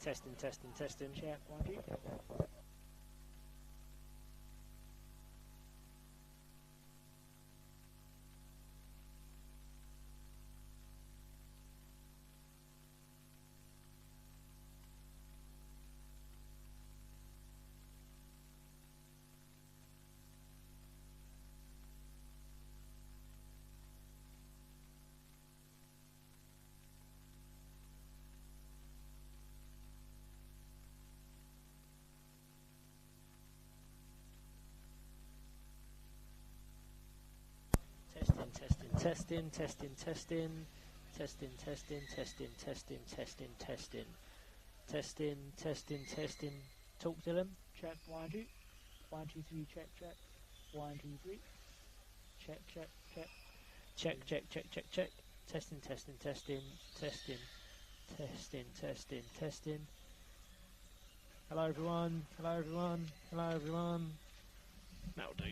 Testing, testing, testing. Check. 1, 2. Testing, testing, testing, testing, testing, testing, testing, testing, testing, testing, testing, testing. Talk to them. Check. 1, 2. 1, 2, 3. Check, check. 1, 2, 3. Check, check, check. Check, check, check, check, check. Testing, testing, testing, testing, testing, testing, testing. Hello everyone. Hello everyone. Hello everyone. That'll do.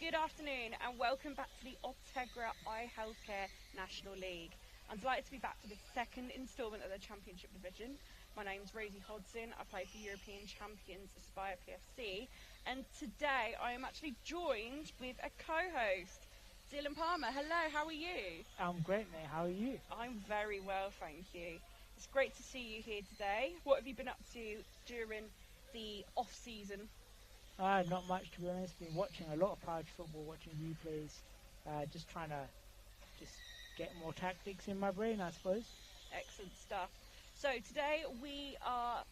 Good afternoon and welcome back to the Optegra Eye Healthcare National League. I'm delighted to be back for the second instalment of the Championship Division. My name's Rosie Hodson, I play for European Champions Aspire PFC, and today I am actually joined with a co-host, Dylan Palmer. Hello, how are you? I'm great, mate. How are you? I'm very well, thank you. It's great to see you here today. What have you been up to during the off-season? Not much, to be honest. Been watching a lot of college football, watching replays, just trying to get more tactics in my brain, I suppose. Excellent stuff. So today we are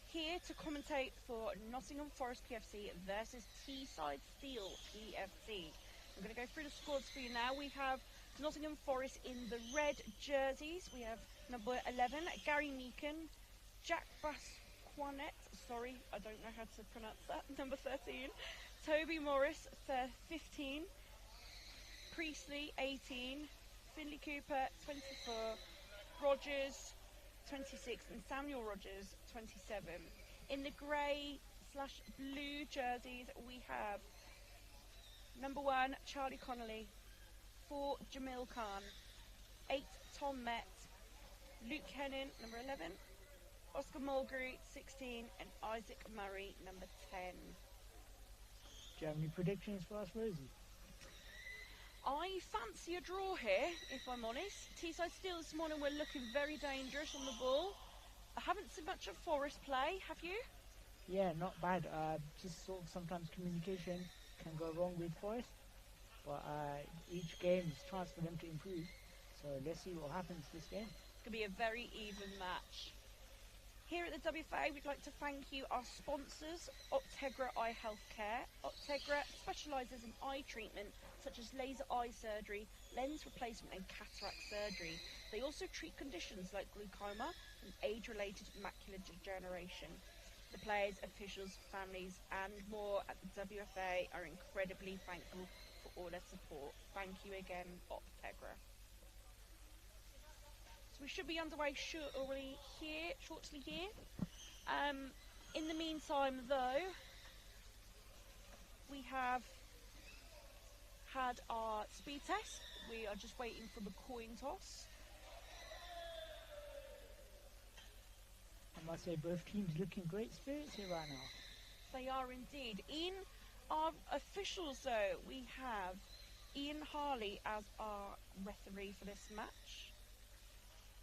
here to commentate for Nottingham Forest PFC versus Teesside Steel PFC. I'm going to go through the squads for you now. We have Nottingham Forest in the red jerseys. We have number 11, Gary Meakin, Jack Basquanet, sorry, I don't know how to pronounce that, number 13, Toby Morris, 15, Priestley, 18, Finley Cooper, 24, Rogers, 26, and Samuel Rogers, 27. In the grey/blue jerseys, we have number 1, Charlie Connolly, 4, Jamil Khan, 8, Tom Met, Luke Hennon, number 11, Oscar Mulgrew, 16, and Isaac Murray, number 10. Do you have any predictions for us, Rosie? I fancy a draw here, if I'm honest. Teesside Steel this morning were looking very dangerous on the ball. I haven't seen much of Forest play, have you? Yeah, not bad. Just sort of sometimes communication can go wrong with Forest, but each game is a chance for them to improve. So let's see what happens this game. It's going to be a very even match. Here at the WFA, we'd like to thank you, our sponsors, Optegra Eye Healthcare. Optegra specialises in eye treatment such as laser eye surgery, lens replacement and cataract surgery. They also treat conditions like glaucoma and age-related macular degeneration. The players, officials, families and more at the WFA are incredibly thankful for all their support. Thank you again, Optegra. So we should be underway shortly here. In the meantime, though, we have had our speed test. We are just waiting for the coin toss. I must say both teams looking great spirits here right now. They are indeed. In our officials, though, we have Ian Harley as our referee for this match,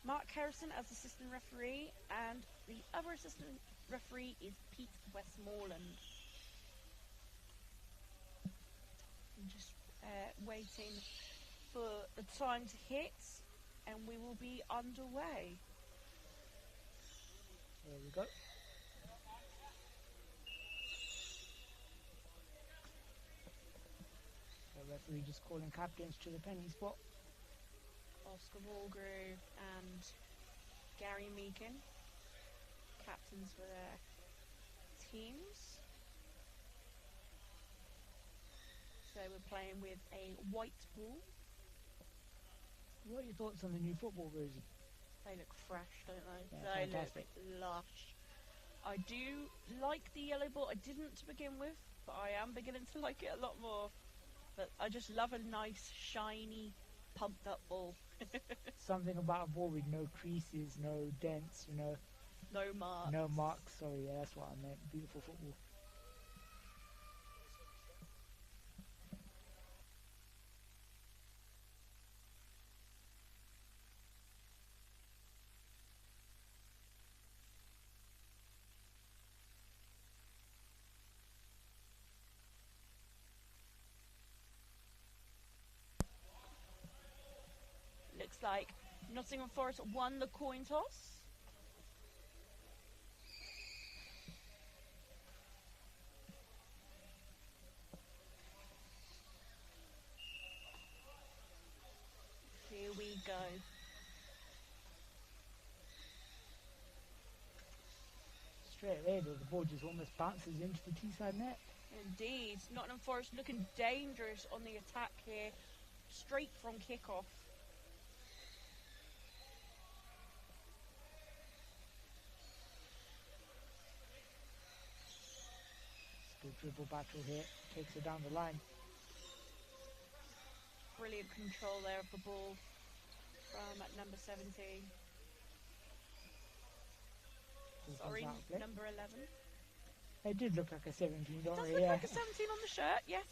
Mark Harrison as assistant referee, and the other assistant referee is Pete Westmoreland. I'm just waiting for the time to hit, and we will be underway. There we go. The referee just calling captains to the penalty spot. Oscar Walgrove and Gary Meakin, captains for their teams. So we're playing with a white ball. What are your thoughts on the new football, Rosie? They look fresh, don't they? Yeah, they fantastic. look lush. I do like the yellow ball. I didn't to begin with, but I am beginning to like it a lot more. But I just love a nice, shiny, pumped up ball. Something about a ball with no creases, no dents, No marks. no marks. Sorry, yeah, that's what I meant. Beautiful football. Looks like Nottingham Forest won the coin toss. Here we go. Straight away, though, the ball just almost bounces into the Teesside net. Indeed. Nottingham Forest looking dangerous on the attack here. Straight from kickoff. Good dribble battle here. Takes it down the line. Brilliant control there of the ball from number 17. Sorry, number 11. It did look like a 17, don't Does it? look Yeah. like a 17 on the shirt, yes.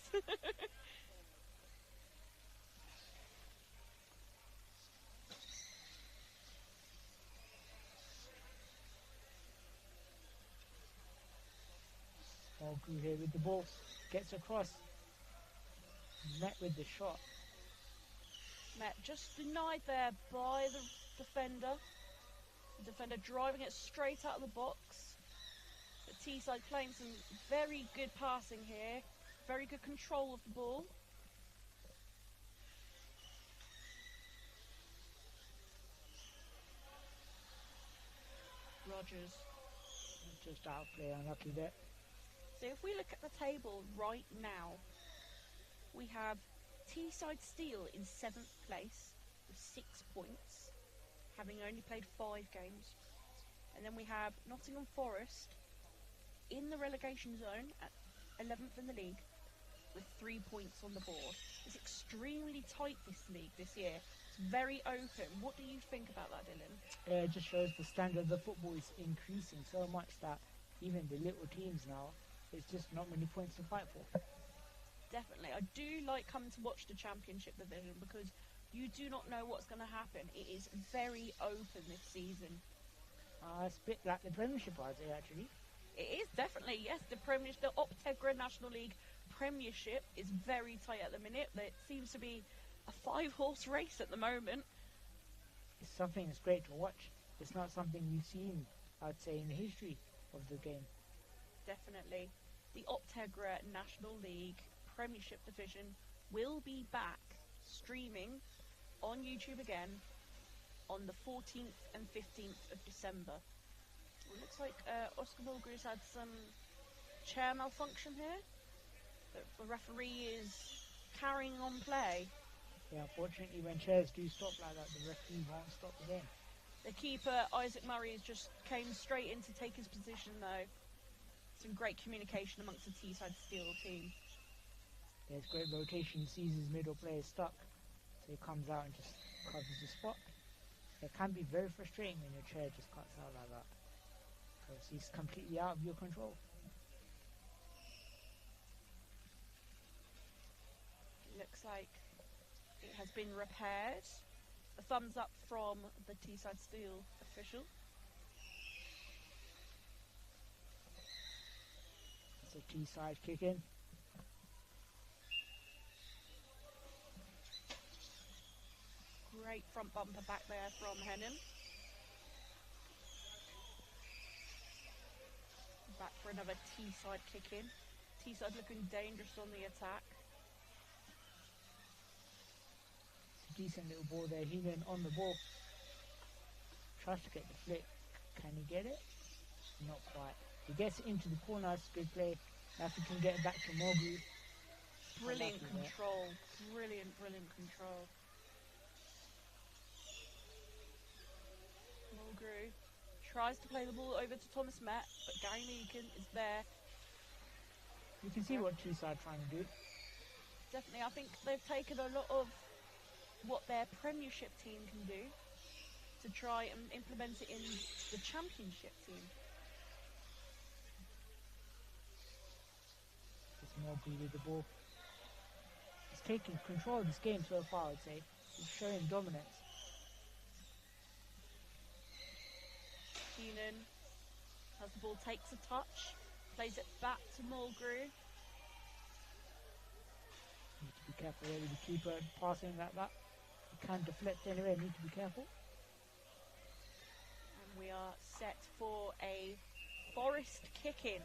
Mulgrew here with the ball. Gets across. Met with the shot. Met just denied there by the defender. The defender driving it straight out of the box. But Teesside playing some very good passing here. Very good control of the ball. Rogers. Just outplay, unlucky there. So if we look at the table right now, we have Teesside Steel in 7th place with 6 points, having only played 5 games. And then we have Nottingham Forest in the relegation zone at 11th in the league with 3 points on the board. It's extremely tight, this league this year. It's very open. What do you think about that, Dylan? It just shows the standard of the football is increasing so much that even the little teams now, it's just not many points to fight for. Definitely. I do like coming to watch the Championship division because you do not know what's going to happen. It is very open this season. It's a bit like the Premiership, I'd say, actually. It is definitely, yes. The Optegra National League Premiership is very tight at the minute. It seems to be a 5-horse race at the moment. It's something that's great to watch. It's not something you've seen, I'd say, in the history of the game. Definitely. The Optegra National League Premiership division will be back streaming on YouTube again on the 14th and 15th of December. It looks like Oscar Mulgrew's had some chair malfunction here. The referee is carrying on play. Yeah, unfortunately, when chairs do stop like that, the referee won't stop the game. The keeper, Isaac Murray, just came straight in to take his position, though. Some great communication amongst the Teesside Steel team. There's great rotation, sees his middle player stuck, so he comes out and just covers the spot. It can be very frustrating when your chair just cuts out like that. So he's completely out of your control. Looks like it has been repaired. A thumbs up from the Teesside Steel official. It's a Teesside kick in. Great front bumper back there from Hennon. Back for another Teesside kick in. Teesside looking dangerous on the attack. It's a decent little ball there. Heenan on the ball. Tries to get the flick. Can he get it? Not quite. He gets into the corner. It's a good play. Now if he can get it back to Morgu. Brilliant control. Brilliant control. Mulgrew tries to play the ball over to Thomas Met, but Gary Meakin is there. You can see what Teesside are trying to do. Definitely, I think they've taken a lot of what their Premiership team can do to try and implement it in the Championship team. It's Morgu with the ball. He's taking control of this game so far, I'd say. He's showing dominance. Keenan, as the ball takes a touch, plays it back to Mulgrew. Need to be careful there with the keeper passing like that. He can deflect anyway, need to be careful. And we are set for a Forest kick-in.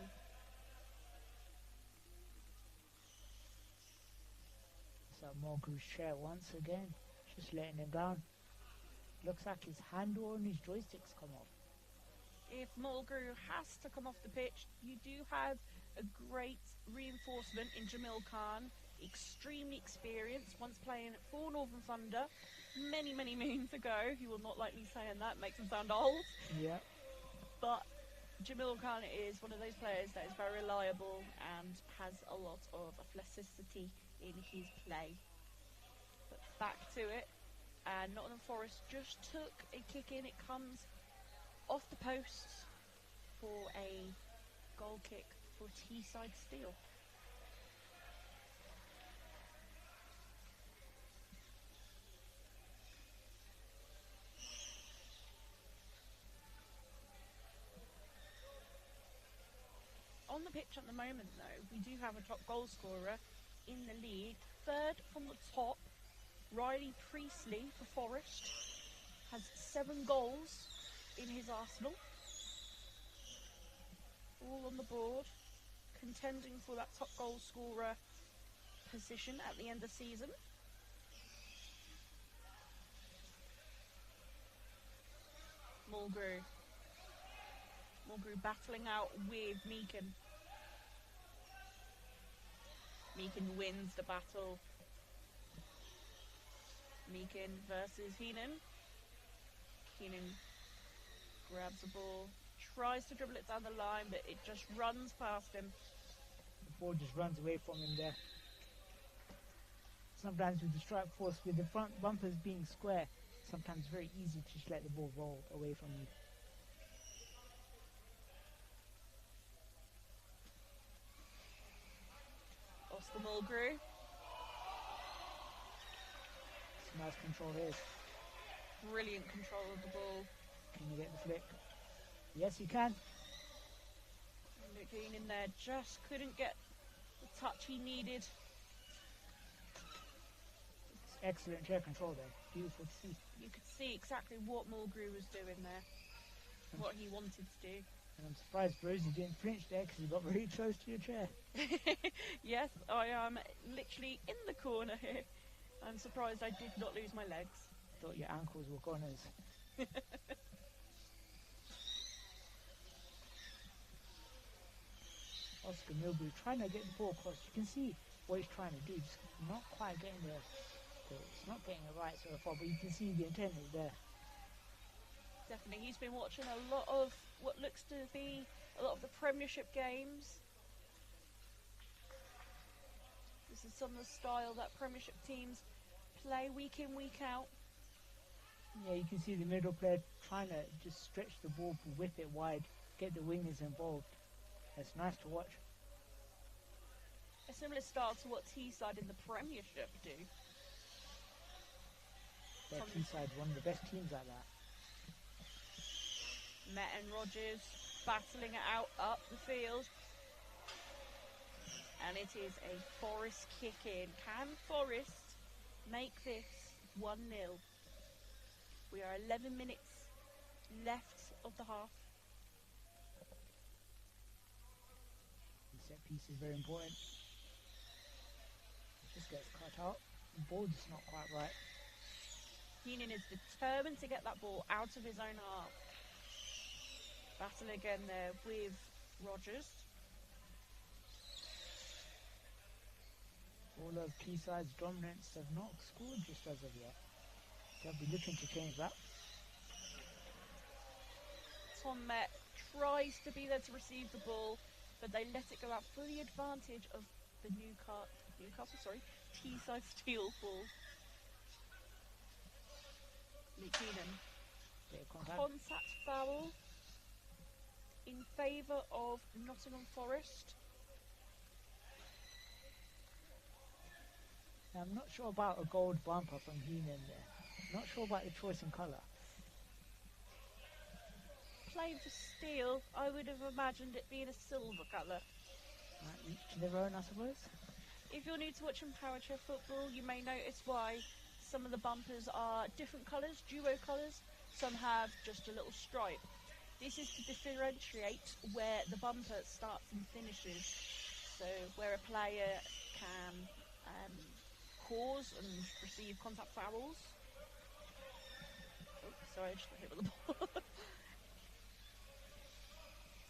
So Morgu's share once again, just letting him down. Looks like his handle on his joysticks come off. If Mulgrew has to come off the pitch, you do have a great reinforcement in Jamil Khan. Extremely experienced, once playing for Northern Thunder many moons ago. He will not like me saying that, makes him sound old. Yeah. But Jamil Khan is one of those players that is very reliable and has a lot of athleticity in his play. But back to it, and Nottingham Forest just took a kick in. It comes off the post for a goal kick for Teesside Steel. On the pitch at the moment though, we do have a top goal scorer in the league. Third from the top, Riley Priestley for Forest, has 7 goals in his arsenal. All on the board, contending for that top goal scorer position at the end of the season. Mulgrew battling out with Meakin. Meakin wins the battle. Meakin versus Heenan. Heenan grabs the ball, tries to dribble it down the line, but it just runs past him. The ball just runs away from him there. Sometimes with the strike force, with the front bumpers being square, sometimes it's very easy to just let the ball roll away from you. Oscar Mulgrew. Some nice control here. Brilliant control of the ball. Can you get the flick? Yes, you can. Luke Dean in there just couldn't get the touch he needed. Excellent chair control there. Beautiful to see. You could see exactly what Mulgrew was doing there, what he wanted to do. And I'm surprised Rosie didn't flinch there because he got very close to your chair. Yes, I am literally in the corner here. I'm surprised I did not lose my legs. Thought your ankles were goners. Oscar Milbury trying to get the ball across. You can see what he's trying to do. Just not quite getting there. It's not getting it right so far, but you can see the intent is there. Definitely, he's been watching a lot of what looks to be a lot of the Premiership games. This is some of the style that Premiership teams play week in, week out. Yeah, you can see the middle player trying to just stretch the ball, whip it wide, get the wingers involved. It's nice to watch. A similar style to what Teesside in the Premiership do. Teesside, one of the best teams like that. Met and Rogers battling it out up the field. And it is a Forest kick in. Can Forest make this 1-0? We are 11 minutes left of the half. The set piece is very important. Just gets cut out. The ball just not quite right. Keenan is determined to get that ball out of his own half. Battle again there with Rogers. All of Teesside's dominance have not scored just as of yet. They'll be looking to change that. Tom Met tries to be there to receive the ball, but they let it go out for the advantage of the Teesside Steel ball. Keenan. Contact foul in favour of Nottingham Forest. Now, I'm not sure about a gold bumper from Heenan there. Not sure about the choice in colour. Playing for steel, I would have imagined it being a silver colour. Each to their own, I suppose. If you're new to watching Power Chair football, you may notice why some of the bumpers are different colours, duo colours. Some have just a little stripe. This is to differentiate where the bumper starts and finishes. So where a player can cause and receive contact fouls. Oh, sorry, I just got hit with the ball.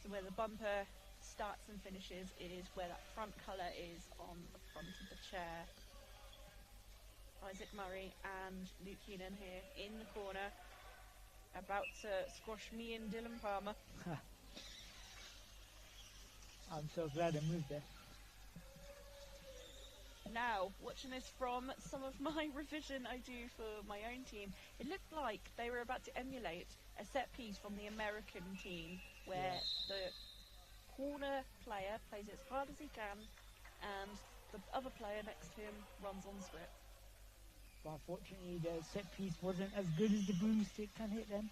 So where the bumper starts and finishes is where that front colour is on the front of the chair. Isaac Murray and Luke Keenan here in the corner, about to squash me and Dylan Palmer. I'm so glad I moved there. Now, watching this from some of my revision I do for my own team, it looked like they were about to emulate a set piece from the American team where the corner player plays it as hard as he can and the other player next to him runs onto it. But unfortunately, the set piece wasn't as good as the broomstick can hit them.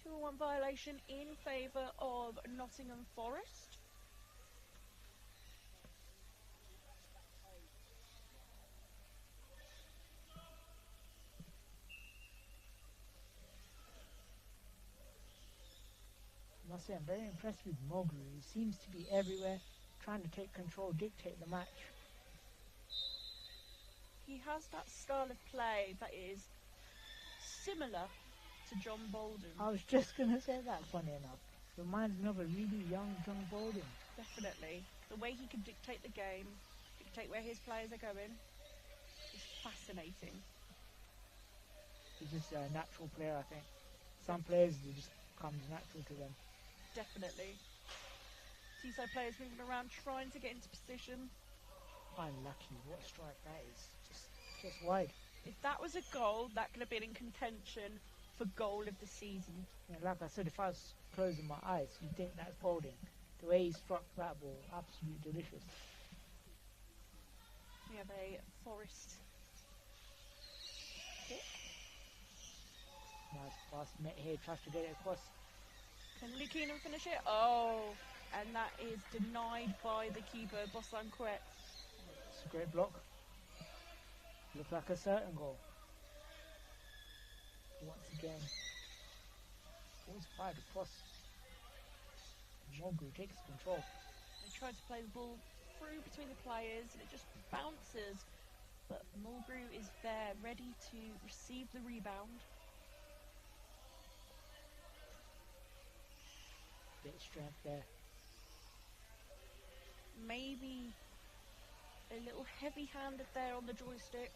2-1 violation in favour of Nottingham Forest. I must say, I'm very impressed with Mogru. He seems to be everywhere, trying to take control, dictate the match. He has that style of play that is similar to John Bolden. I was just going to say that, funny enough. Reminds me of a really young John Bolden. Definitely. The way he can dictate the game, dictate where his players are going, is fascinating. He's just a natural player, I think. Some players, it just comes natural to them. Definitely. Teesside players moving around, trying to get into position. Unlucky. What a strike that is. Just wide. If that was a goal, that could have been in contention for goal of the season. Yeah, like I said, if I was closing my eyes, you'd think that's Bolden. The way he struck that ball, absolutely delicious. We have a Forest kick. Nice pass. Met here, tries to get it across. Can Luke Keenan finish it? Oh, and that is denied by the keeper, Boslan Quet. It's a great block. Looks like a certain goal. Once again, ball's fired across. Mogru takes control. They tried to play the ball through between the players and it just bounces. But Mulgrew is there, ready to receive the rebound. Bit of strength there. Maybe a little heavy-handed there on the joystick.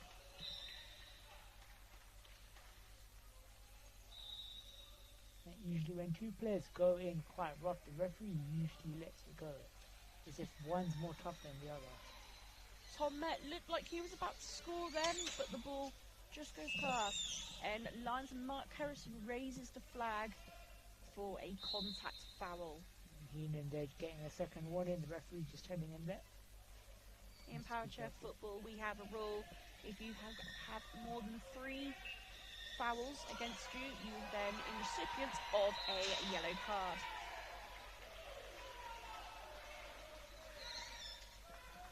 And usually when two players go in quite rough, the referee usually lets it go. As if one's more tough than the other. Tom Met looked like he was about to score then, but the ball just goes past. And linesman Mark Harrison raises the flag for a contact foul. Heenan there getting a second warning, the referee just telling him that. In power chair football, we have a rule: if you have more than 3 fouls against you, you are then in recipient of a yellow card.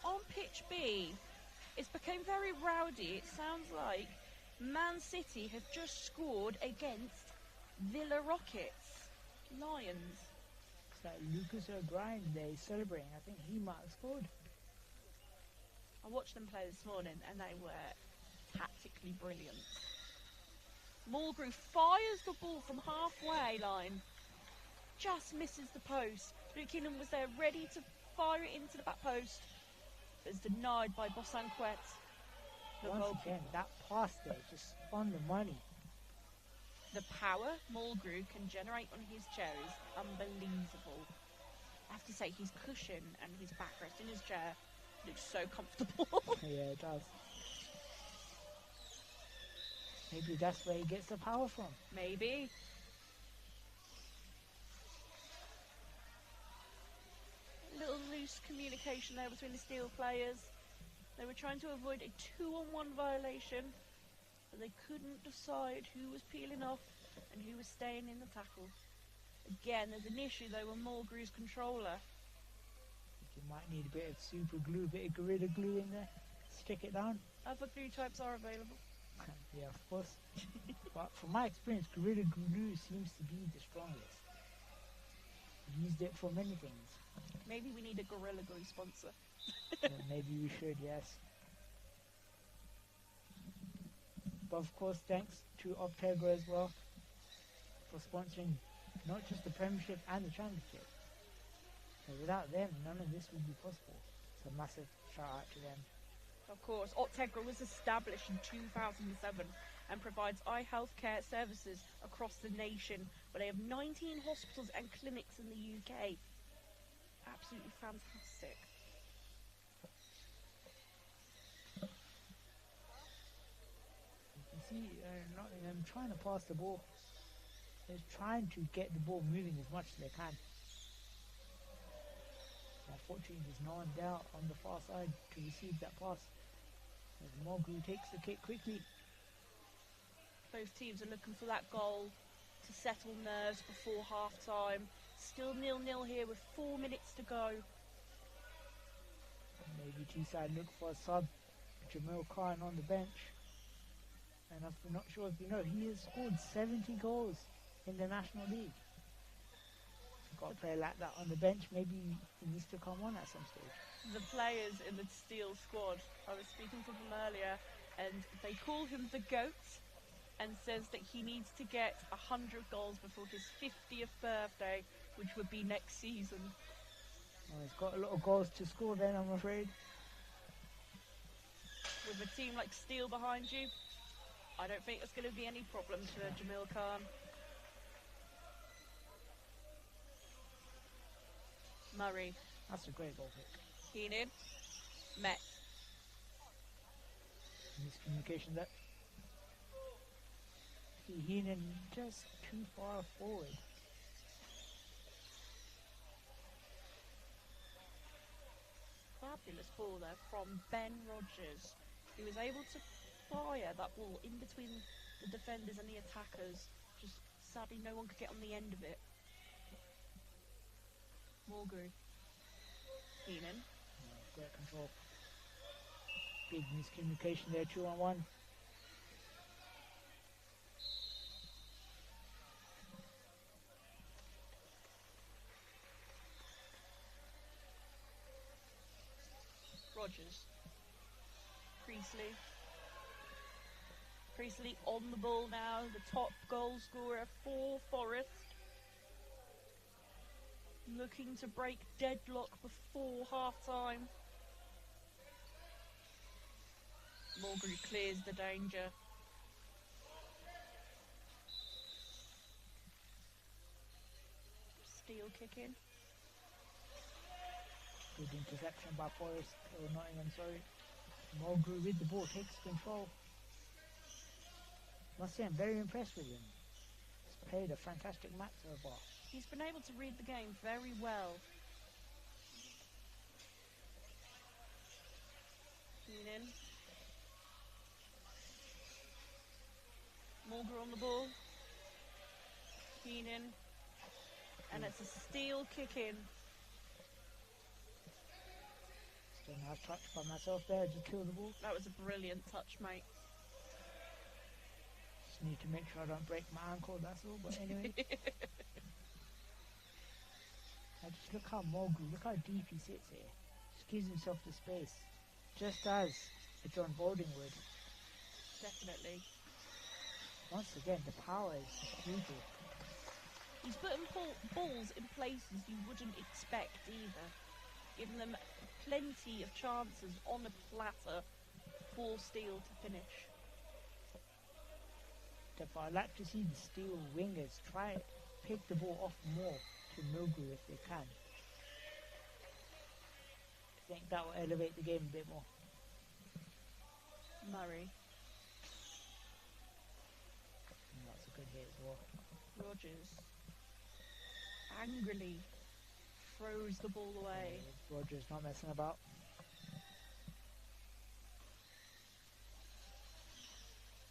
On pitch B, it's become very rowdy. It sounds like Man City have just scored against Villa Rockets. Lions. It's like Lucas O'Brien there, he's celebrating. I think he might have scored. I watched them play this morning and they were tactically brilliant. Mulgrew fires the ball from halfway line. Just misses the post. Luke Keenan was there ready to fire it into the back post. But it's denied by Bosanquet. Once again, that pass there, just on the money. The power Mulgrew can generate on his chair is unbelievable. I have to say, his cushion and his backrest in his chair looks so comfortable. Yeah, it does. Maybe that's where he gets the power from. Maybe. A little loose communication there between the Steel players. They were trying to avoid a 2-on-1 violation, but they couldn't decide who was peeling off and who was staying in the tackle. Again, there's an issue though with Mulgrew's controller. You might need a bit of super glue, a bit of Gorilla Glue in there. Stick it down. Other glue types are available. Yeah, of course. But from my experience, Gorilla Glue seems to be the strongest. Used it for many things. Maybe we need a Gorilla Glue sponsor. Maybe we should, yes. But of course, thanks to Optegra as well for sponsoring not just the Premiership and the Championship. So without them, none of this would be possible. So massive shout out to them. Of course, Optegra was established in 2007 and provides eye health care services across the nation, where they have 19 hospitals and clinics in the UK. Absolutely fantastic. You can see Nottingham trying to pass the ball. They're trying to get the ball moving as much as they can. Unfortunately, there's no one there on the far side to receive that pass. As Mulgrew takes the kick quickly. Both teams are looking for that goal to settle nerves before half-time. Still 0-0 here with 4 minutes to go. Maybe Teesside look for a sub. Jamil Khan on the bench. And I'm not sure if you know, he has scored 70 goals in the National League. Got a player like that on the bench, maybe he needs to come on at some stage. The players in the Steel squad, I was speaking to them earlier, and they call him the GOAT, and says that he needs to get 100 goals before his 50th birthday, which would be next season. Well, he's got a lot of goals to score then, I'm afraid. With a team like Steel behind you, I don't think there's going to be any problem to Jamil Khan. Murray. That's a great goal kick. Keenan. Met. Miscommunication there. Heenan just too far forward. Fabulous ball there from Ben Rogers. He was able to fire that ball in between the defenders and the attackers. Just sadly no one could get on the end of it. Mulgrew. Keenan. Great control. Big miscommunication there, 2-on-1. Rogers. Priestley on the ball now, the top goal scorer for Forest. Looking to break deadlock before half-time. Mulgrew clears the danger. Steel kicking. Good interception by Forest, or Nottingham, sorry. Mulgrew with the ball, takes control. Must say I'm very impressed with him. played a fantastic match so far. He's been able to read the game very well. Keenan. Mulgrew on the ball. Keenan. And it's a steal kick in. Still nice touch by myself there to kill the ball. That was a brilliant touch, mate. Just need to make sure I don't break my ankle, that's all. But anyway. I just look how Mulgrew, look how deep he sits here. Just gives himself the space. Just as a John Balding would. Definitely. Once again, the power is brutal. He's putting balls in places you wouldn't expect either. Giving them plenty of chances on the platter for Steele to finish. Therefore, I'd like to see the Steel wingers try and pick the ball off more to Mulgrew if they can. I think that will elevate the game a bit more. Murray. And that's a good hit as well. Rogers. Angrily throws the ball away. Rogers not messing about.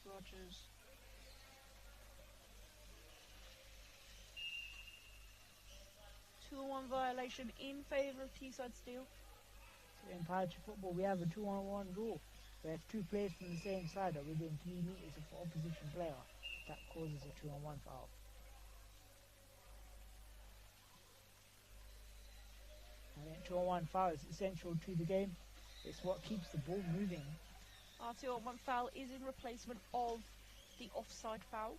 Rogers. Two-on-one violation in favour of Teesside Steel. So in Pirates football, we have a 2-on-1 rule. Where if two players from the same side are within 3 meters of the opposition player, that causes a 2-on-1 foul. I think 2-on-1 foul is essential to the game. It's what keeps the ball moving. Our 2-on-1 foul is in replacement of the offside foul,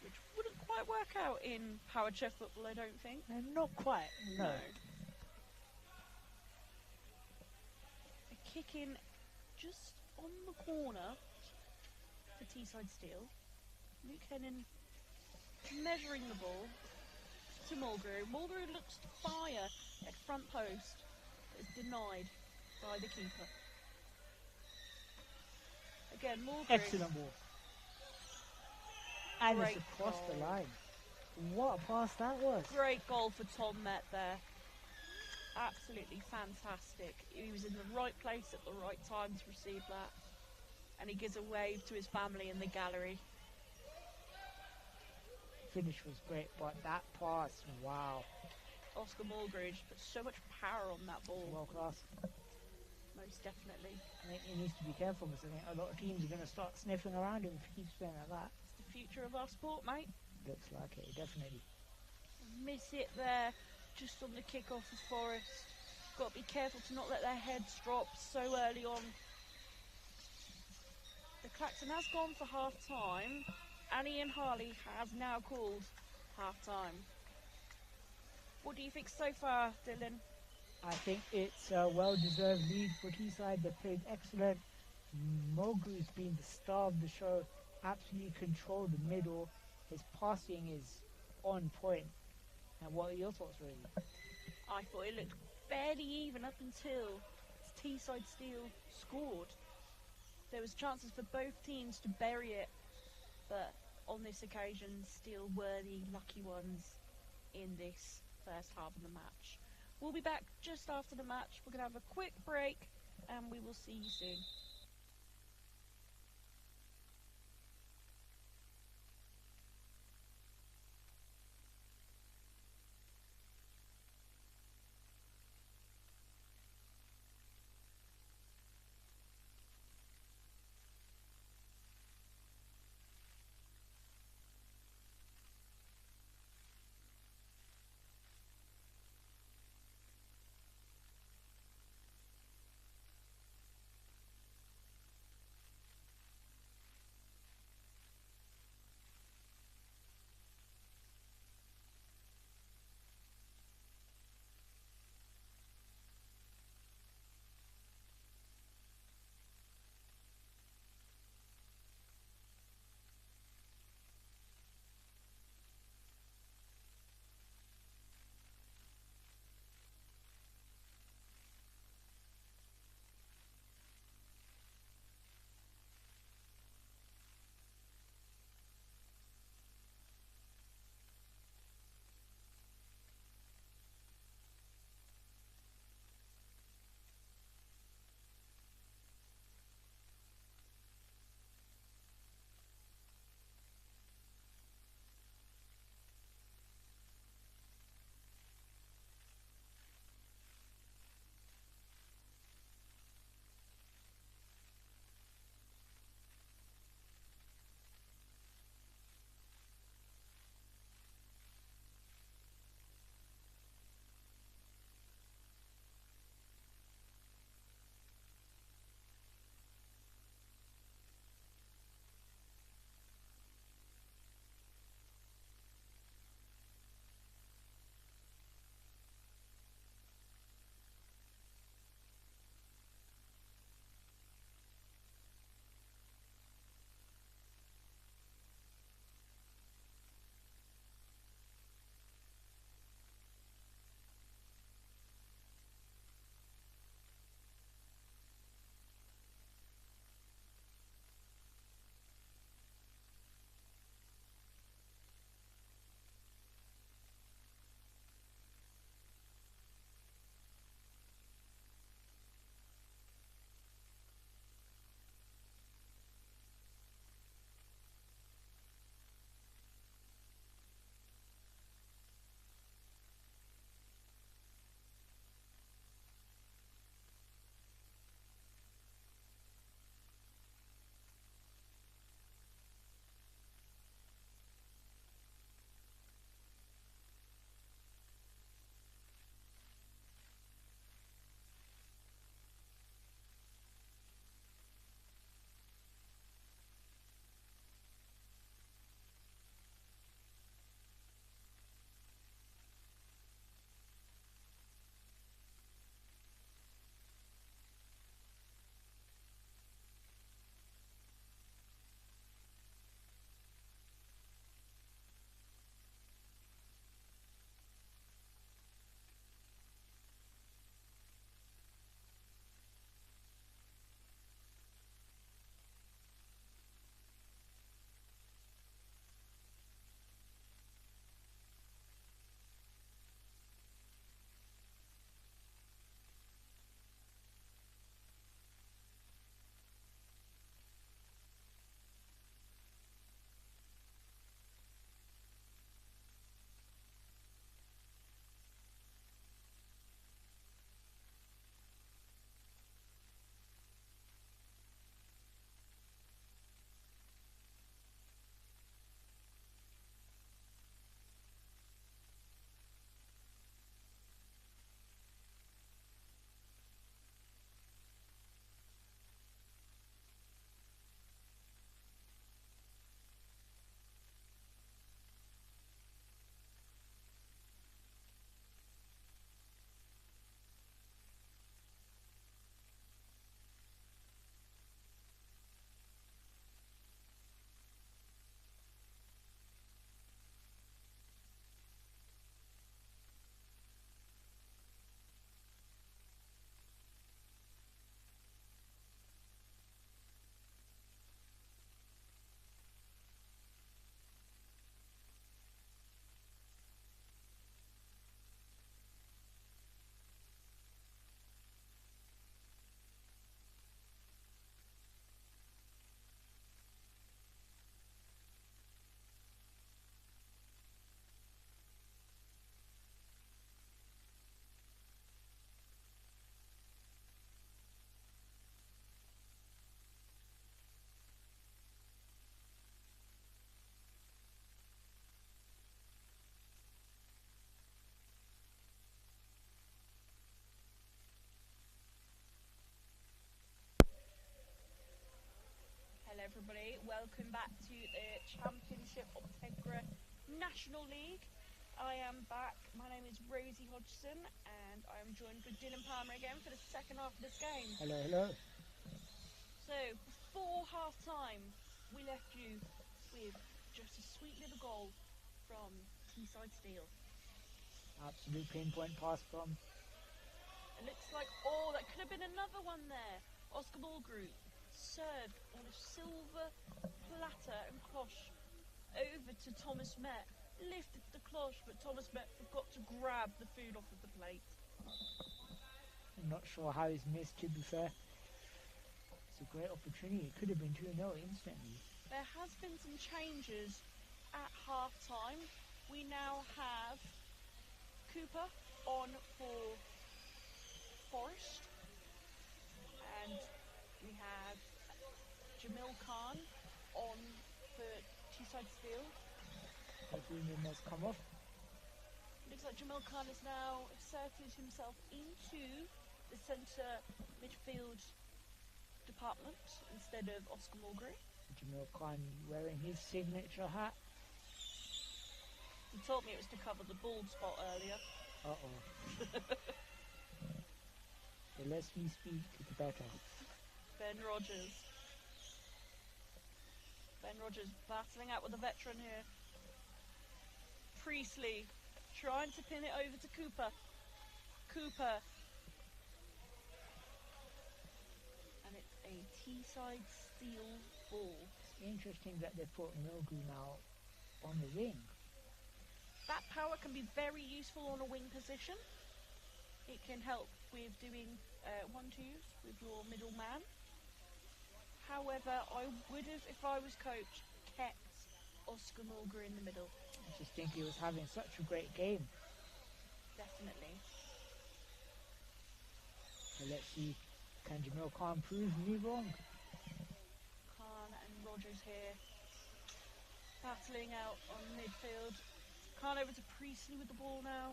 which wouldn't quite work out in Power Chef football, I don't think. Not quite, no. A kick in just on the corner for Teesside Steel. Luke Hennon measuring the ball to Mulgrew. Mulgrew looks to fire at front post, but is denied by the keeper. Again, Mulgrew. Excellent ball. And Great it's across goal. the line. What a pass that was. Great goal for Tom Met there. Absolutely fantastic. He was in the right place at the right time to receive that. And he gives a wave to his family in the gallery. Finish was great, but that pass, wow. Oscar Mulgrew just put so much power on that ball. World class. Most definitely. I think he needs to be careful because I think a lot of teams are going to start sniffing around him if he keeps playing like that. It's the future of our sport, mate. Looks like it, definitely. Miss it there, just on the kick-off of Forest. Got to be careful to not let their heads drop so early on. The klaxon has gone for half-time. And Ian Harley has now called half-time. What do you think so far, Dylan? I think it's a well-deserved lead for Teesside. They played excellent. Mulgrew's been the star of the show. Absolutely controlled the middle. His passing is on point. And what are your thoughts, really? I thought it looked fairly even up until Teesside Steel scored. There was chances for both teams to bury it, but on this occasion, Steel were the lucky ones in this first half of the match. We'll be back just after the match. We're going to have a quick break, and we will see you soon. everybody. Welcome back to the Championship Optegra National League. I am back. My name is Rosie Hodgson, and I am joined with Dylan Palmer again for the second half of this game. Hello, hello. So, before half-time, we left you with just a sweet little goal from Teesside Steel. Absolute pinpoint pass from. It looks like, oh, that could have been another one there. Oscar Mulgrew served on a silver platter and cloche over to Thomas Met. Lifted the cloche, but Thomas Met forgot to grab the food off of the plate. I'm not sure how he's missed, to be fair. It's a great opportunity. It could have been 2-0 instantly. There has been some changes at half-time. We now have Cooper on for Forest, and we have Jamil Khan on for Teesside Steel. Hopefully he has come off. Looks like Jamil Khan has now inserted himself into the centre midfield department instead of Oscar Mulgrew. Jamil Khan wearing his signature hat. He told me it was to cover the bald spot earlier. Uh-oh. The less we speak, the better. Ben Rogers. Ben Rogers battling out with a veteran here. Priestley trying to pin it over to Cooper. Cooper. And it's a Teesside Steel ball. It's interesting that they put Mulgrew now on the wing. That power can be very useful on a wing position. It can help with doing 1-2s with your middle man. However, I would have, if I was coach, kept Oscar Mulgrew in the middle. I just think he was having such a great game. Definitely. So let's see, can Jamil Khan prove me wrong? Khan and Rogers here, battling out on midfield. Khan over to Priestley with the ball now.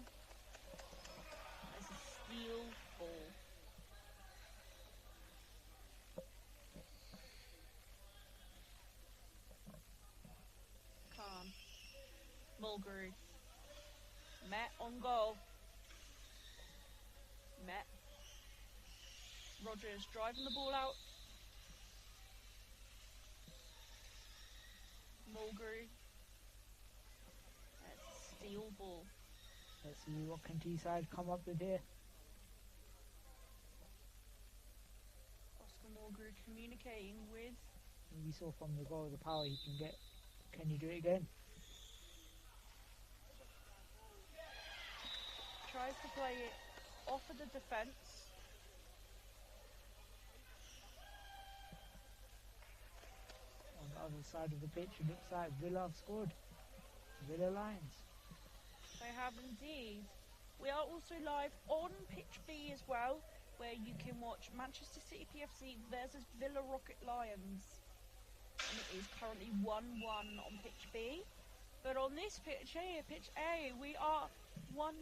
There's a Steel ball. Khan. Mulgrew. Met on goal. Met. Rogers driving the ball out. Mulgrew. Steel ball. Let's see what can Teesside come up with here. Oscar Mulgrew communicating with. We saw from the goal the power he can get. Can he do it again? Tries to play it off of the defence. On the other side of the pitch, it looks like Villa have scored. Villa Lions. They have indeed. We are also live on Pitch B as well, where you can watch Manchester City PFC versus Villa Rocket Lions. And it is currently 1-1 on Pitch B. But on this pitch here, Pitch A, we are 1-0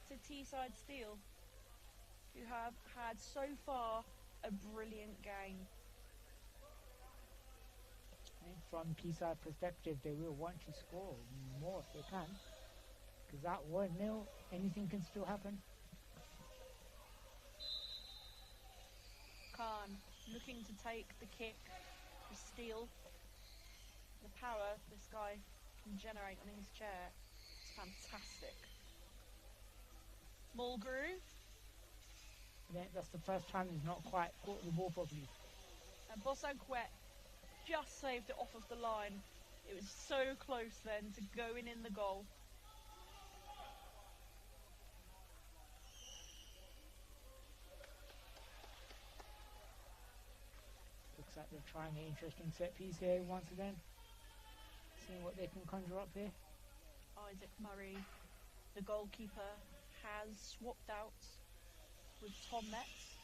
to Teesside Steel, who have had so far a brilliant game. I think from Teesside perspective, they will want to score more if they can. Because that 1-0, anything can still happen. Khan looking to take the kick for Steel. The power this guy can generate on his chair is fantastic. Mulgrew. I think that's the first time he's not quite caught the ball properly. And Bossanquet just saved it off of the line. It was so close then to going in the goal. Looks like they're trying an interesting set piece here once again. Seeing what they can conjure up here. Isaac Murray, the goalkeeper, has swapped out with Tom Metz.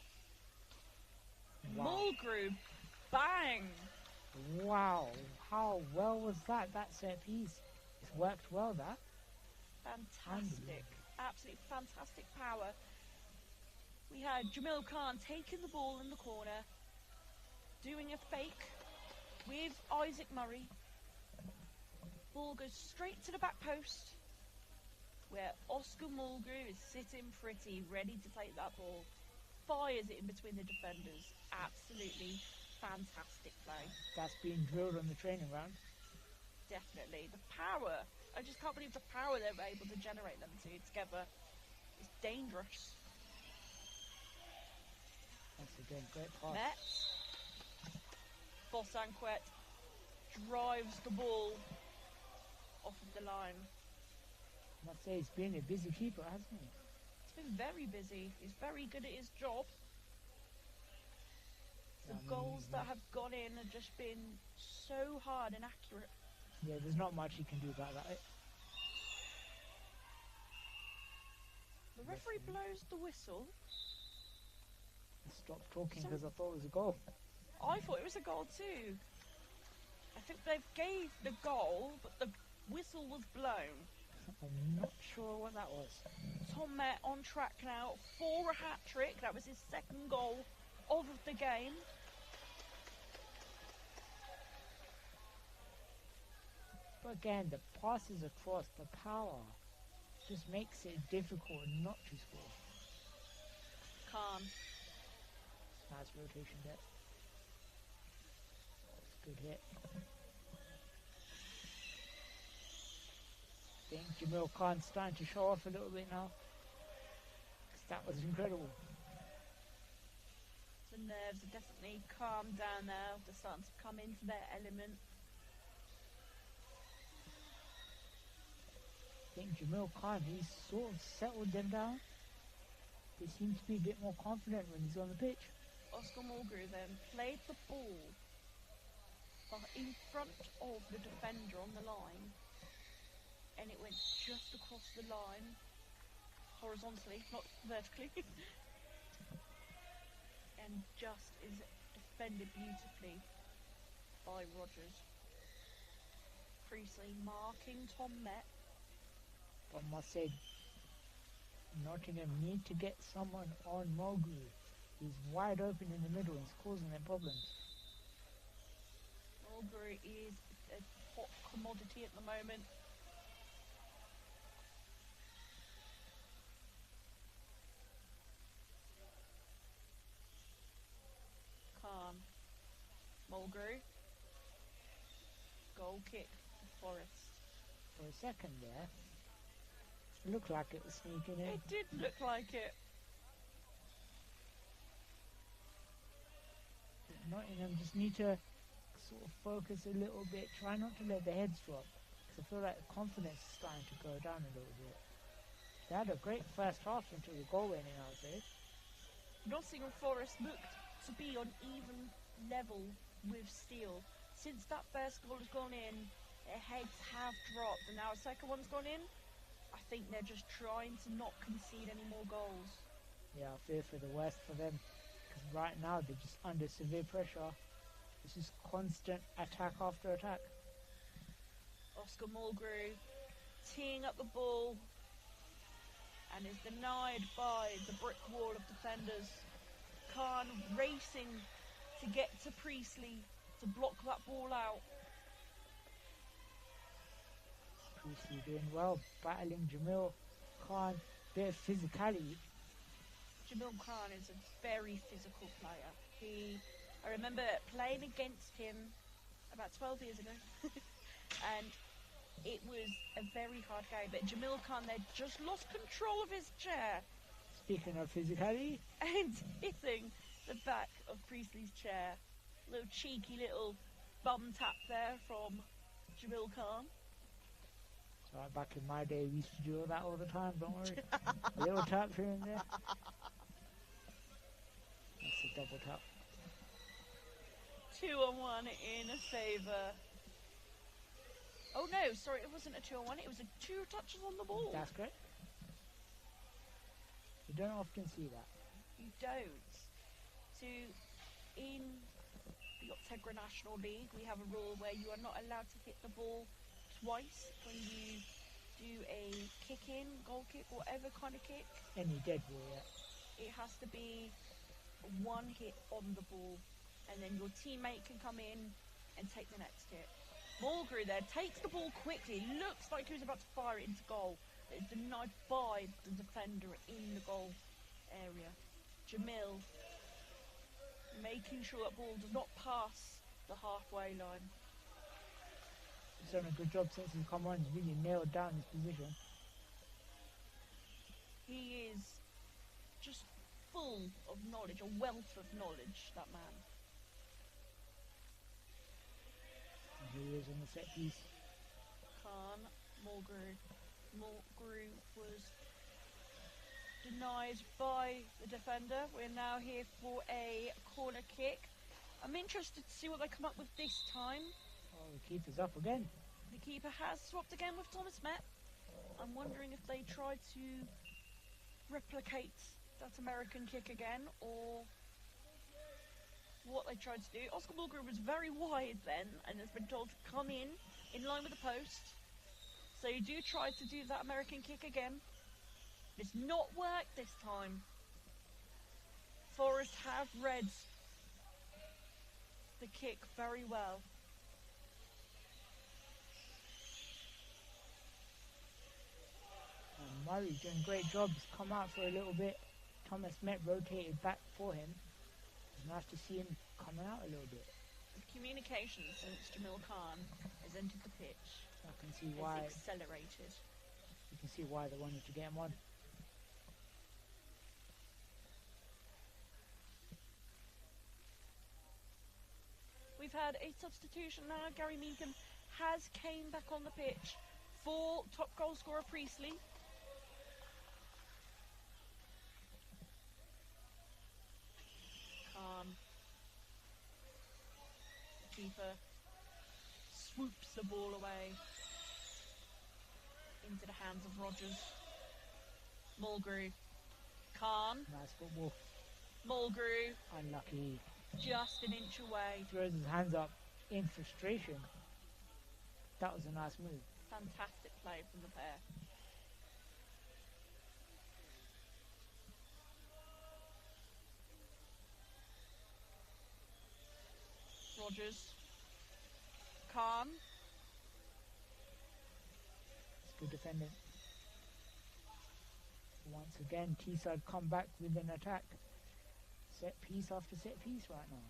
Wow. Mulgrew, bang! Wow, how well was that set piece? It's worked well, that. Fantastic, absolutely fantastic power. We had Jamil Khan taking the ball in the corner, doing a fake, with Isaac Murray. Ball goes straight to the back post, where Oscar Mulgrew is sitting pretty, ready to take that ball. Fires it in between the defenders. Absolutely fantastic play. That's being drilled on the training ground. Definitely. The power. I just can't believe the power they were able to generate them two together. It's dangerous. That's again great pass. Metz. Bosanquet drives the ball off of the line. I must say he's been a busy keeper, hasn't he? He's been very busy. He's very good at his job. The goals that have gone in have just been so hard and accurate. Yeah, there's not much he can do about that. The referee blows the whistle. I stopped talking because I thought it was a goal. I thought it was a goal too. I think they gave the goal, but the whistle was blown. I'm not sure what that was. Tom Met on track now for a hat-trick. That was his second goal of the game. But again, the passes across, the power, just makes it difficult not to score. Khan. Nice rotation there. Good hit. I think Jamil Khan's starting to show off a little bit now. 'Cause that was incredible. The nerves are definitely calmed down now. They're starting to come into their element. I think Jamil Khan, he's sort of settled them down. They seem to be a bit more confident when he's on the pitch. Oscar Mulgrew then played the ball in front of the defender on the line, and it went just across the line, horizontally, not vertically, and just is defended beautifully by Rogers. Priestley marking Tom Met. But I must say, Nottingham need to get someone on Mulgrew. He's wide open in the middle and it's causing them problems. Mulgrew is a hot commodity at the moment. Khan. Mulgrew. Goal kick for Forest. For a second there, it looked like it was sneaking in. It did look like it. Nottingham just need to sort of focus a little bit, try not to let the heads drop, because I feel like the confidence is starting to go down a little bit. They had a great first half until the goal went in, I would say. Nottingham Forest looked to be on even level with Steele. Since that first goal has gone in, their heads have dropped, and now a second one's gone in. I think they're just trying to not concede any more goals. Yeah, I fear for the worst for them, because right now they're just under severe pressure. It's just constant attack after attack. Oscar Mulgrew teeing up the ball and is denied by the brick wall of defenders. Khan racing to get to Priestley to block that ball out. Priestley doing well, battling Jamil Khan, bit of physicality. Jamil Khan is a very physical player. I remember playing against him about 12 years ago, and it was a very hard game. But Jamil Khan there just lost control of his chair. Speaking of physicality, and hitting the back of Priestley's chair. Little cheeky little bum tap there from Jamil Khan. right, back in my day we used to do that all the time, don't worry. A little tap here and there. That's a double tap. 2-on-1 in favour. Oh no, sorry, it wasn't a 2-on-1, it was a 2 touches on the ball. That's great. You don't often see that. You don't. In the Optegra National League, we have a rule where you are not allowed to hit the ball twice when you do a kick-in, goal kick, whatever kind of kick. Any dead ball, yeah. It has to be one hit on the ball, and then your teammate can come in and take the next kick. Mulgrew there takes the ball quickly, looks like he was about to fire it into goal. It's denied by the defender in the goal area. Jamil making sure that ball does not pass the halfway line. He's done a good job since he's come on. He's really nailed down his position. He is just full of knowledge, a wealth of knowledge, that man. And here he is on the set piece. Khan, Mulgrew. Mulgrew was denied by the defender. We're now here for a corner kick. I'm interested to see what they come up with this time. Oh, the keeper's up again. The keeper has swapped again with Thomas Met. I'm wondering if they try to replicate that American kick again, or what they tried to do. Oscar Mulgrew was very wide then and has been told to come in line with the post. So you do try to do that American kick again. It's not worked this time. Forest have read the kick very well. And Murray's doing a great job. He's come out for a little bit. Thomas Met rotated back for him. It's nice to see him coming out a little bit. The communication since Jamil Khan has entered the pitch I can see why. has accelerated. You can see why they wanted to get him on. We've had a substitution now. Gary Meakin has came back on the pitch for top goal scorer Priestley. Khan. Keeper swoops the ball away into the hands of Rogers. Mulgrew. Khan. Nice football. Mulgrew. Unlucky. Just an inch away. Throws his hands up in frustration. That was a nice move. Fantastic play from the pair. Rogers. Khan. It's good defending. Once again, Teesside come back with an attack. Set piece after set piece right now.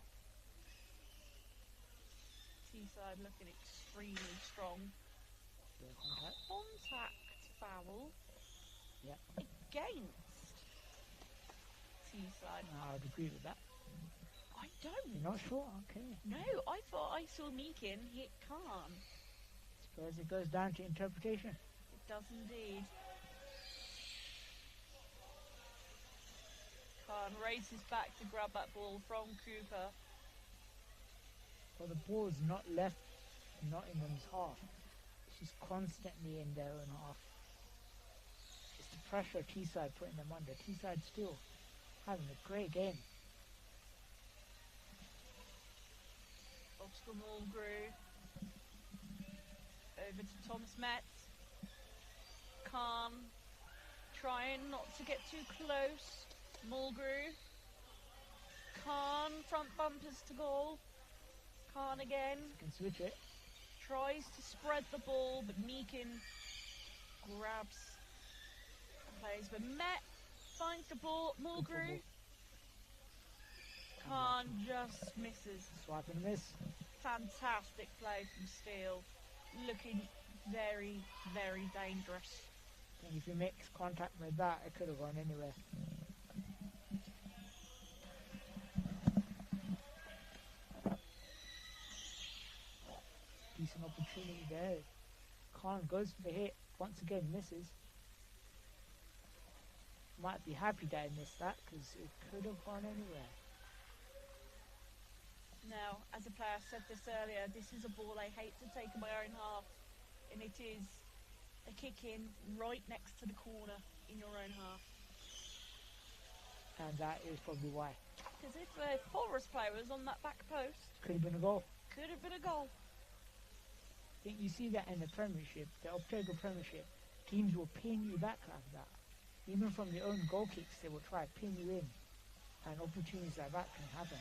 Teesside looking extremely strong. Clear contact. Contact foul Yeah, against Teesside. I would agree with that. I don't. You're not sure? Okay. No, I thought I saw Meakin hit Khan. Suppose it goes down to interpretation. It does indeed. Khan races back to grab that ball from Cooper. But the ball's not left in Nottingham's half. It's just constantly in their own half. It's the pressure Teesside putting them under. Teesside still having a great game. Oscar Mulgrew. Over to Thomas Metz. Khan trying not to get too close. Mulgrew. Khan front bumpers to goal. Khan again. Can switch it. Tries to spread the ball, but Meakin grabs and plays. But Met finds the ball. Mulgrew. Khan just misses. Swipe and miss. Fantastic play from Steele. Looking very, very dangerous. I think if you mix contact with that, it could have gone anywhere. Decent opportunity there. Khan goes for the hit. Once again, misses. Might be happy that he missed that because it could have gone anywhere. Now, as a player said this earlier, this is a ball I hate to take in my own half, and it is a kick in right next to the corner in your own half. And that is probably why. Because if a Forest player was on that back post, Could have been a goal. could have been a goal. I think you see that in the Premiership, the Optegra Premiership. Teams will pin you back like that. Even from their own goal kicks, they will try to pin you in. And opportunities like that can happen.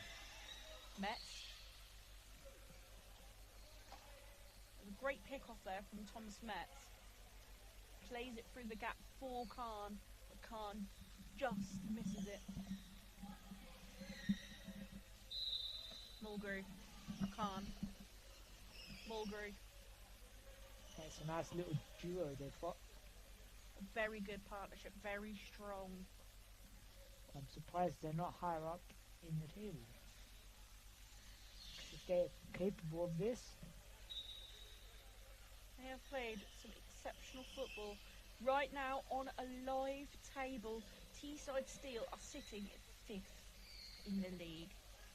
Metz. great pick off there from Thomas Metz. Plays it through the gap for Khan, but Khan just misses it. Mulgrew, Khan, Mulgrew. It's a nice little duo they've got. A very good partnership, very strong. I'm surprised they're not higher up in the table. If they're capable of this, They have played some exceptional football. Right now, on a live table, Teesside Steel are sitting 5th in the league.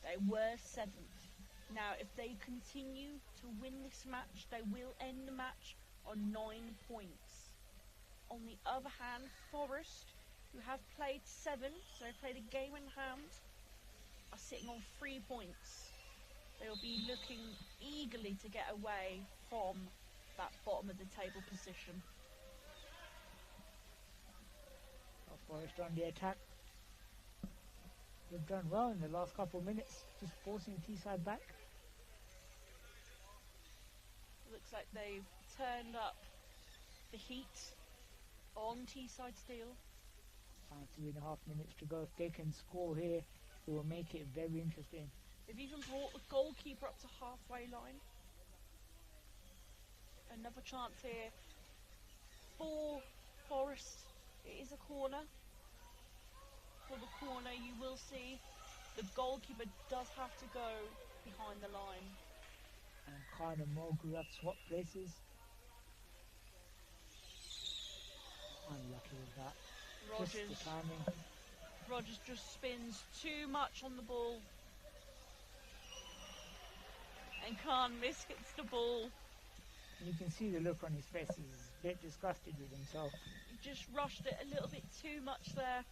They were 7th. Now, if they continue to win this match, they will end the match on 9 points. On the other hand, Forest, who have played 7, so they've played a game in hand, are sitting on 3 points. They will be looking eagerly to get away from that bottom of the table position. Forest on the attack. They've done well in the last couple of minutes, just forcing Teesside back. Looks like they've turned up the heat on Teesside Steel. 3.5 minutes to go. If they can score here, it will make it very interesting. They've even brought the goalkeeper up to halfway line. Another chance here for Forest. It is a corner. For the corner, you will see the goalkeeper does have to go behind the line. And kind of Mulgrew have swapped places. Unlucky with that. Rogers, Just the timing. Rogers just spins too much on the ball. And Khan misses the ball. You can see the look on his face. He's a bit disgusted with himself. He just rushed it a little bit too much there.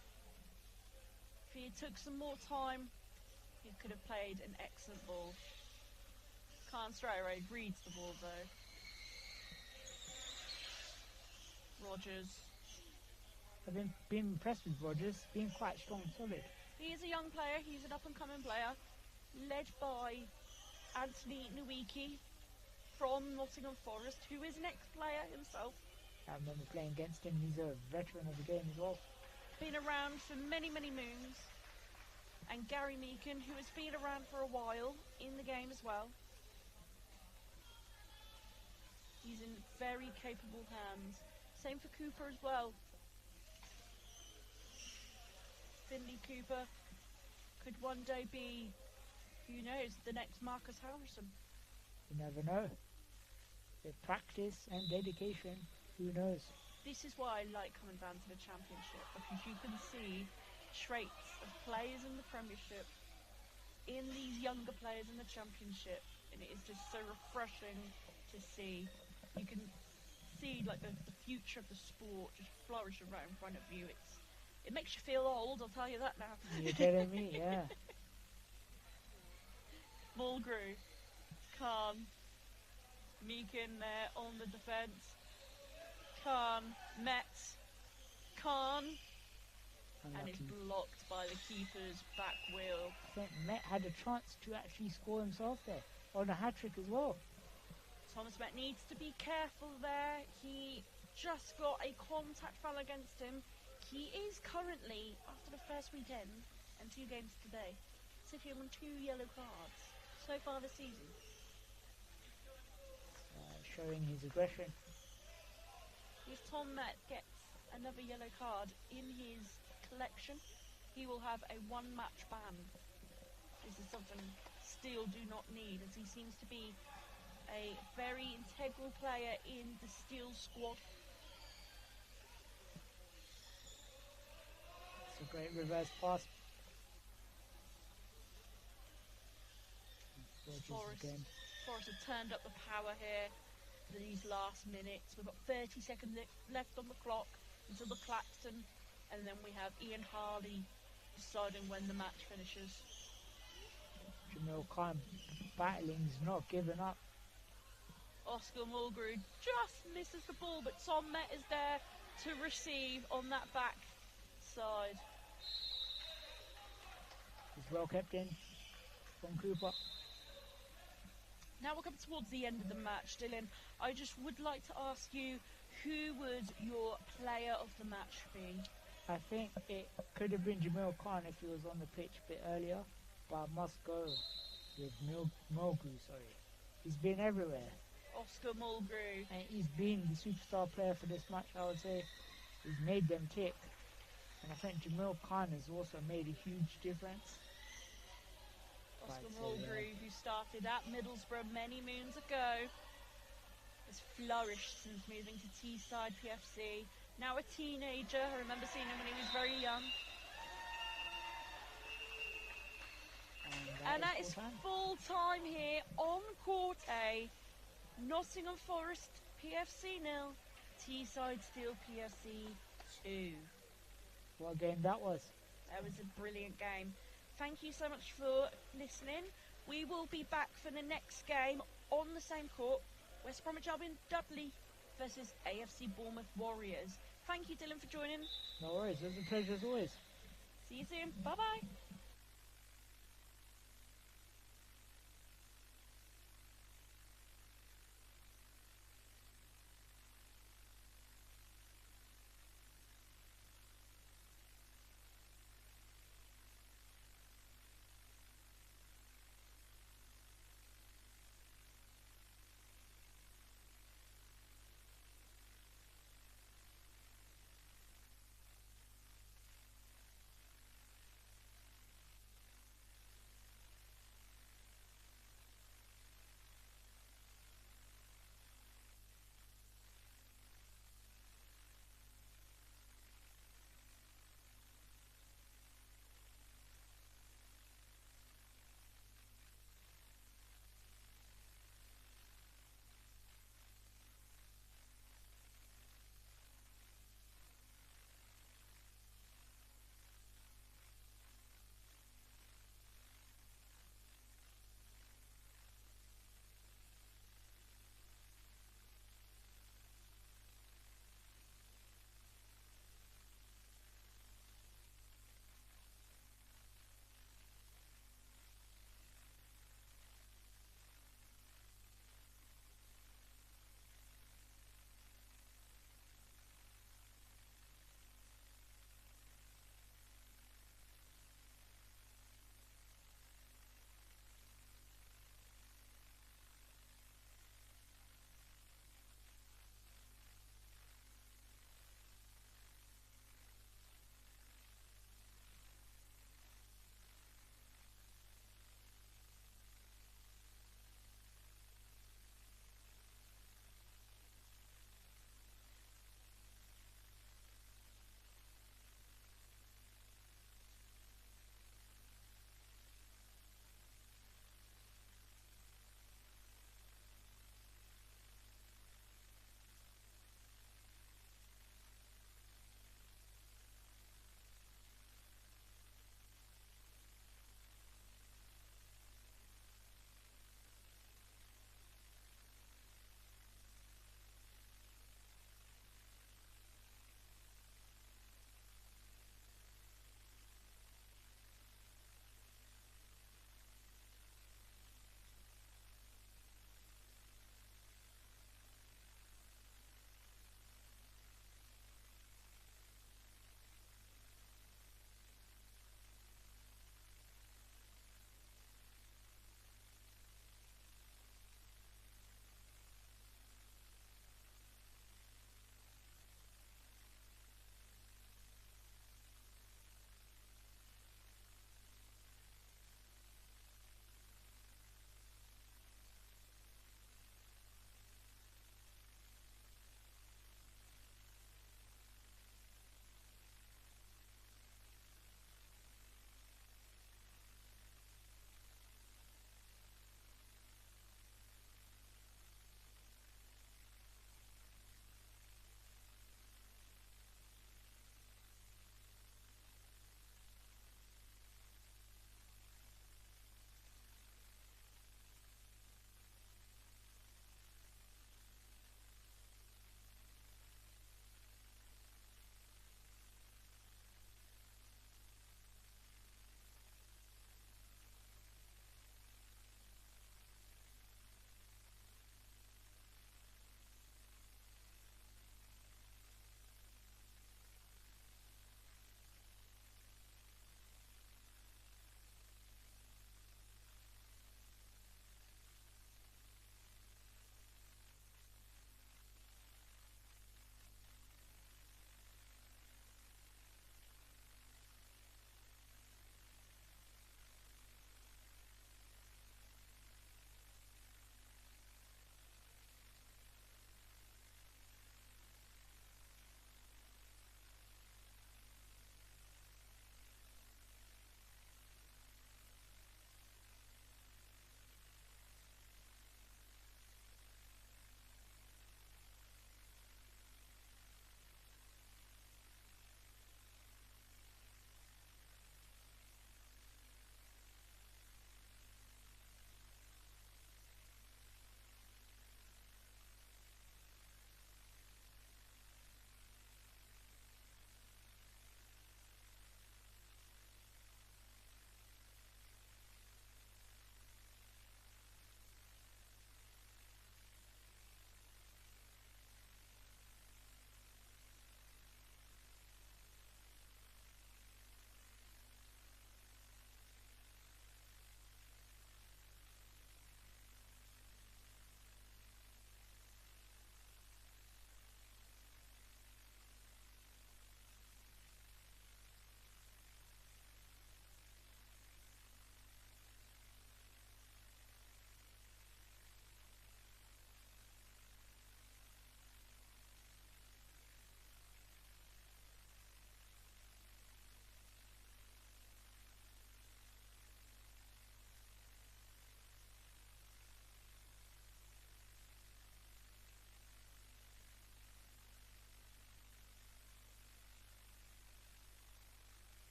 If he took some more time, he could have played an excellent ball. Khan straight away reads the ball though. Rogers. I've been impressed with Rogers, being quite strong and solid. He is a young player, he's an up-and-coming player, led by Anthony Nwiki from Nottingham Forest, who is an ex-player himself. I remember playing against him. He's a veteran of the game as well. Been around for many, many moons. And Gary Meakin, who has been around for a while in the game as well. He's in very capable hands. Same for Cooper as well. Finley Cooper could one day be, who knows, the next Marcus Harrison. You never know. With practice and dedication, who knows? This is why I like coming down to the Championship, because you can see traits of players in the Premiership in these younger players in the Championship, and it is just so refreshing to see. You can see like the future of the sport just flourishing right in front of you. It makes you feel old, I'll tell you that now. You're telling me, yeah. Mulgrew, Khan, Meakin there on the defence. Khan, Metz, Khan, and it's blocked by the keeper's back wheel. I think Met had a chance to actually score himself there, on a hat-trick as well. Thomas Met needs to be careful there. He just got a contact foul against him. He is currently, after the first weekend and 2 games today, sitting on 2 yellow cards so far this season. Showing his aggression. If Tom Met gets another yellow card in his collection, he will have a 1-match ban. This is something Steel do not need, as he seems to be a very integral player in the Steel squad. It's a great reverse pass. Forest have turned up the power here for these last minutes. We've got 30 seconds left on the clock until the klaxon, and then we have Ian Harley deciding when the match finishes. Jamil Khan battling, he's not giving up. Oscar Mulgrew just misses the ball, but Tom Met is there to receive on that back side. He's well kept in from Cooper. Now we're coming towards the end of the match, Dylan. I just would like to ask you, who would your player of the match be? I think it could have been Jamil Khan if he was on the pitch a bit earlier, but I must go with Mulgrew, sorry. He's been everywhere, Oscar Mulgrew. and he's been the superstar player for this match, I would say. He's made them tick, and I think Jamil Khan has also made a huge difference. Oscar Right, so, Mulgrew, who started at Middlesbrough many moons ago, has flourished since moving to Teesside PFC. Now a teenager. I remember seeing him when he was very young. And that is full time here on court A. Nottingham Forest PFC 0, Teesside Steel PFC 2. What game that was? That was a brilliant game. Thank you so much for listening. We will be back for the next game on the same court. West Bromwich Albion Dudley versus AFC Bournemouth Warriors. Thank you, Dylan, for joining. No worries, it was a pleasure as always. See you soon. Bye-bye.